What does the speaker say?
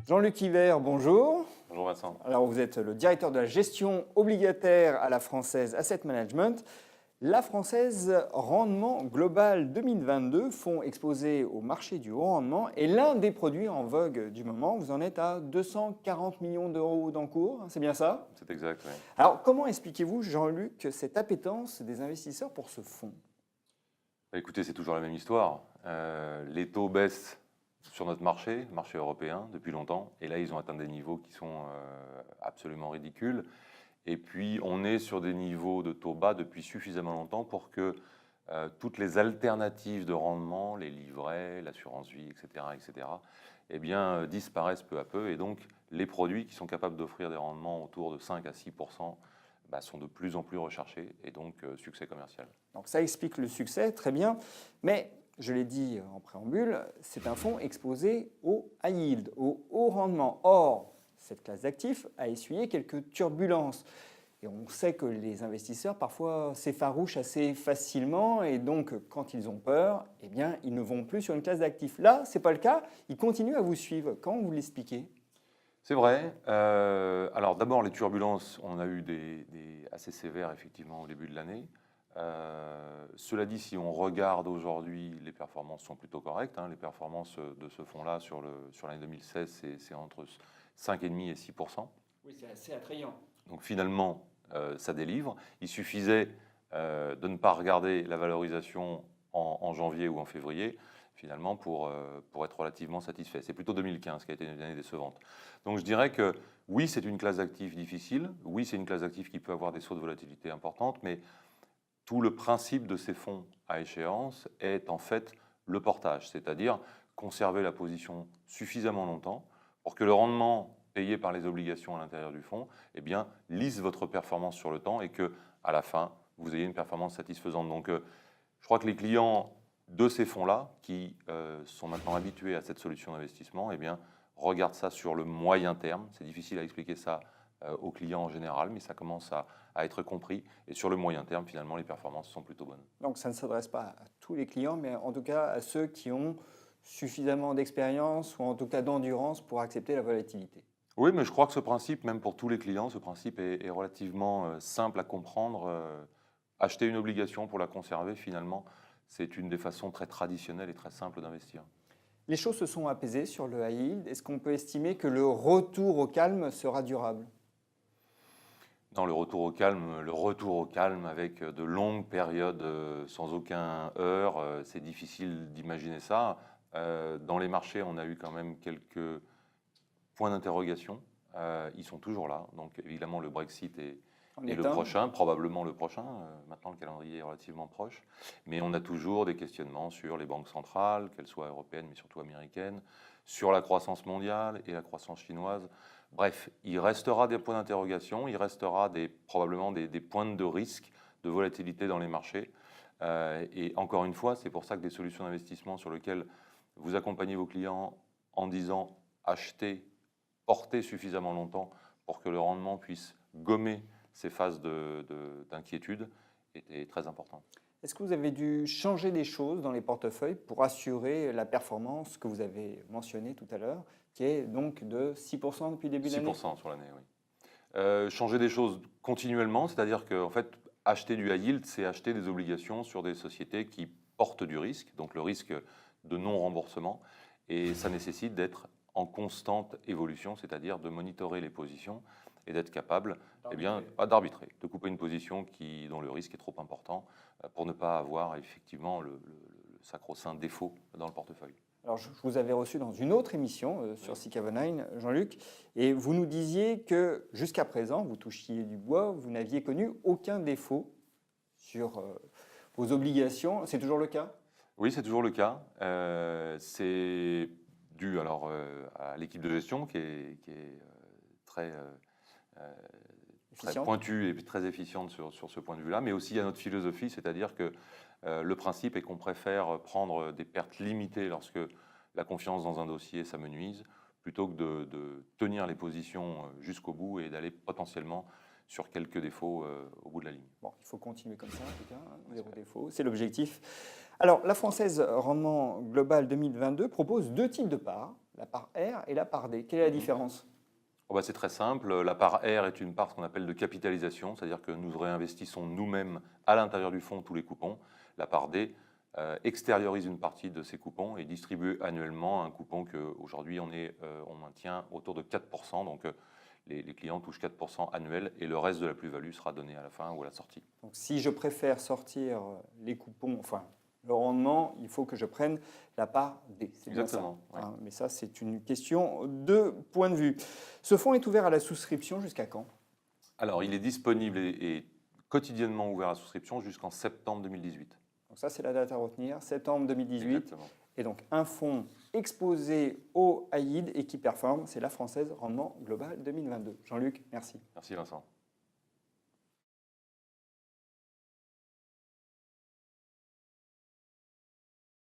Jean-Luc Hiver, bonjour. Bonjour Vincent. Alors vous êtes le directeur de la gestion obligataire à la Française Asset Management. La Française Rendement Global 2022, fonds exposé au marché du haut rendement, est l'un des produits en vogue du moment. Vous en êtes à 240 millions d'euros d'encours, c'est bien ça? C'est exact, oui. Alors comment expliquez-vous, Jean-Luc, cette appétence des investisseurs pour ce fonds? Écoutez, c'est toujours la même histoire. Les taux baissent sur notre marché, le marché européen, depuis longtemps. Et là, ils ont atteint des niveaux qui sont absolument ridicules. Et puis, on est sur des niveaux de taux bas depuis suffisamment longtemps pour que toutes les alternatives de rendement, les livrets, l'assurance vie, etc., eh bien, disparaissent peu à peu. Et donc, les produits qui sont capables d'offrir des rendements autour de 5 à 6% sont de plus en plus recherchés et donc succès commercial. Donc ça explique le succès, très bien. Mais, je l'ai dit en préambule, c'est un fonds exposé au high yield, au haut rendement. Or, cette classe d'actifs a essuyé quelques turbulences. Et on sait que les investisseurs, parfois, s'effarouchent assez facilement. Et donc, quand ils ont peur, eh bien, ils ne vont plus sur une classe d'actifs. Là, ce n'est pas le cas. Ils continuent à vous suivre. Comment vous l'expliquez ? C'est vrai. Alors d'abord, les turbulences, on en a eu des assez sévères effectivement au début de l'année. Cela dit, si on regarde aujourd'hui, les performances sont plutôt correctes. Les performances de ce fonds-là sur l'année 2016, c'est entre 5,5 et 6%. Oui, c'est assez attrayant. Donc finalement, ça délivre. Il suffisait de ne pas regarder la valorisation en janvier ou en février, finalement, pour être relativement satisfait. C'est plutôt 2015 qui a été une année décevante. Donc je dirais que oui, c'est une classe d'actifs difficile, oui, c'est une classe d'actifs qui peut avoir des sauts de volatilité importantes, mais tout le principe de ces fonds à échéance est en fait le portage, c'est-à-dire conserver la position suffisamment longtemps pour que le rendement payé par les obligations à l'intérieur du fonds lisse votre performance sur le temps et que, à la fin, vous ayez une performance satisfaisante. Donc, je crois que les clients de ces fonds-là, qui sont maintenant habitués à cette solution d'investissement, regardent ça sur le moyen terme. C'est difficile à expliquer ça aux clients en général, mais ça commence à être compris. Et sur le moyen terme, finalement, les performances sont plutôt bonnes. Donc, ça ne s'adresse pas à tous les clients, mais en tout cas à ceux qui ont suffisamment d'expérience ou en tout cas d'endurance pour accepter la volatilité. Oui, mais je crois que ce principe, même pour tous les clients, ce principe est relativement simple à comprendre. Acheter une obligation pour la conserver, finalement, c'est une des façons très traditionnelles et très simples d'investir. Les choses se sont apaisées sur le high yield. Est-ce qu'on peut estimer que le retour au calme sera durable ? Non, le retour au calme avec de longues périodes sans aucun heurt, c'est difficile d'imaginer ça. Dans les marchés, on a eu quand même quelques points d'interrogation. Ils sont toujours là. Donc évidemment, le Brexit est le prochain, probablement le prochain. Maintenant, le calendrier est relativement proche. Mais on a toujours des questionnements sur les banques centrales, qu'elles soient européennes, mais surtout américaines, sur la croissance mondiale et la croissance chinoise. Bref, il restera des points d'interrogation, il restera probablement des points de risque, de volatilité dans les marchés. Et encore une fois, c'est pour ça que des solutions d'investissement sur lesquelles vous accompagnez vos clients en disant achetez, portez suffisamment longtemps pour que le rendement puisse gommer ces phases d'inquiétude était très important. Est-ce que vous avez dû changer des choses dans les portefeuilles pour assurer la performance que vous avez mentionnée tout à l'heure, qui est donc de 6% depuis le début de l'année ? 6% sur l'année, oui. Changer des choses continuellement, c'est-à-dire que en fait, acheter du high yield, c'est acheter des obligations sur des sociétés qui portent du risque, donc le risque de non-remboursement, et ça nécessite d'être en constante évolution, c'est-à-dire de monitorer les positions et d'être capable d'arbitrer, de couper une position dont le risque est trop important pour ne pas avoir effectivement le sacro-saint défaut dans le portefeuille. Alors, je vous avais reçu dans une autre émission sur Sikavonen, Jean-Luc, et vous nous disiez que jusqu'à présent, vous touchiez du bois, vous n'aviez connu aucun défaut sur vos obligations. C'est toujours le cas ? Oui, c'est toujours le cas. C'est dû alors à l'équipe de gestion qui est très pointue et très efficiente sur ce point de vue-là, mais aussi à notre philosophie, c'est-à-dire que le principe est qu'on préfère prendre des pertes limitées lorsque la confiance dans un dossier s'amenuise, plutôt que de tenir les positions jusqu'au bout et d'aller potentiellement sur quelques défauts au bout de la ligne. Bon, il faut continuer comme ça, en tout cas, zéro défaut, c'est l'objectif. Alors, la Française Rendement Global 2022 propose deux types de parts. la part R et la part D. Quelle est la différence? Oh bah, c'est très simple. La part R est une part qu'on appelle de capitalisation, c'est-à-dire que nous réinvestissons nous-mêmes à l'intérieur du fonds tous les coupons. La part D extériorise une partie de ces coupons et distribue annuellement un coupon qu'aujourd'hui on maintient autour de 4%. Donc les clients touchent 4% annuels et le reste de la plus-value sera donné à la fin ou à la sortie. Donc, si je préfère sortir les coupons, enfin le rendement, il faut que je prenne la part D. C'est bien ça. Exactement. Oui. Mais ça, c'est une question de point de vue. Ce fonds est ouvert à la souscription jusqu'à quand? Alors, il est disponible et quotidiennement ouvert à souscription jusqu'en septembre 2018. Donc ça, c'est la date à retenir, septembre 2018. Exactement. Et donc, un fonds exposé au high yield et qui performe, c'est la Française Rendement Global 2022. Jean-Luc, merci. Merci Vincent.